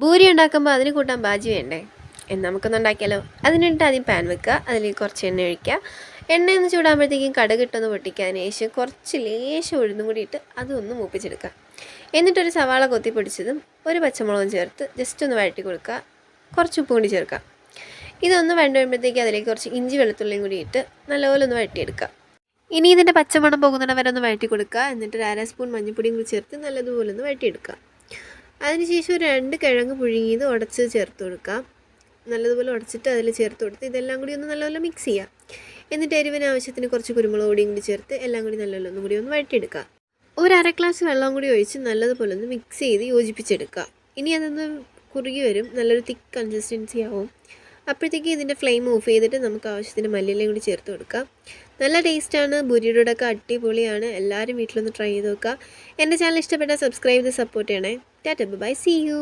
പൂരി ഉണ്ടാക്കുമ്പോൾ അതിന് കൂട്ടാൻ ബാജി വേണ്ടേ? നമുക്കൊന്ന് ഉണ്ടാക്കിയാലോ? അതിനിട്ട് ആദ്യം പാൻ വെക്കുക, അതിലേക്ക് കുറച്ച് എണ്ണ ഒഴിക്കുക. എണ്ണ ഒന്ന് ചൂടാകുമ്പോഴത്തേക്കും കടുക് ഇട്ടൊന്ന് പൊട്ടിക്കുക. അതിന് ശേഷം കുറച്ച് ലേശം ഉഴുന്നും കൂടി ഇട്ട് അതൊന്ന് മൂപ്പിച്ചെടുക്കുക. എന്നിട്ടൊരു സവാള കൊത്തി പൊടിച്ചതും ഒരു പച്ചമുളകും ചേർത്ത് ജസ്റ്റ് ഒന്ന് വഴറ്റി കൊടുക്കുക. കുറച്ച് ഉപ്പും കൂടി ചേർക്കുക. ഇതൊന്ന് വഴണ്ട് വരുമ്പോഴത്തേക്ക് അതിലേക്ക് കുറച്ച് ഇഞ്ചി വെളുത്തുള്ളിയും കൂടി ഇട്ട് നല്ലപോലെ ഒന്ന് വഴറ്റിയെടുക്കുക. ഇനി ഇതിൻ്റെ പച്ചമണം പോകുന്നിടം വരെ ഒന്ന് വഴറ്റി കൊടുക്കുക. എന്നിട്ട് ഒരു 1/2 സ്പൂൺ മഞ്ഞൾപ്പൊടിയും കൂടി ചേർത്ത് നല്ലതുപോലെ ഒന്ന് വഴറ്റിയെടുക്കുക. അതിനുശേഷം ഒരു 2 കിഴങ്ങ് പുഴുങ്ങിയത് ഉടച്ച് ചേർത്ത് കൊടുക്കാം. നല്ലതുപോലെ ഉടച്ചിട്ട് അതിൽ ചേർത്ത് കൊടുത്ത് ഇതെല്ലാം കൂടി ഒന്ന് നല്ലപോലെ മിക്സ് ചെയ്യുക. എന്നിട്ട് എരിവിന് ആവശ്യത്തിന് കുറച്ച് കുരുമുളക് പൊടിയും കൂടി ചേർത്ത് എല്ലാം കൂടി നല്ലപോലെ ഒന്നും കൂടി ഒന്ന് വഴറ്റിയെടുക്കുക. ഒരു 1/2 ഗ്ലാസ് വെള്ളം കൂടി ഒഴിച്ച് നല്ലതുപോലെ ഒന്ന് മിക്സ് ചെയ്ത് യോജിപ്പിച്ചെടുക്കുക. ഇനി അതൊന്ന് കുറുകി വരും, നല്ലൊരു തിക്ക് കൺസിസ്റ്റൻസി ആവും. അപ്പോഴത്തേക്ക് ഇതിൻ്റെ ഫ്ലെയിം ഓഫ് ചെയ്തിട്ട് നമുക്ക് ആവശ്യത്തിന് മല്ലിയിലയും കൂടി ചേർത്ത് കൊടുക്കാം. നല്ല ടേസ്റ്റാണ്, ബുരിയുടെ ഒക്കെ അടിപൊളിയാണ്. എല്ലാവരും വീട്ടിലൊന്ന് ട്രൈ ചെയ്ത് നോക്കുക. എൻ്റെ ചാനൽ ഇഷ്ടപ്പെട്ടാൽ സബ്സ്ക്രൈബ് ചെയ്ത് സപ്പോർട്ട് ചെയ്യണേ. Tata bye, see U.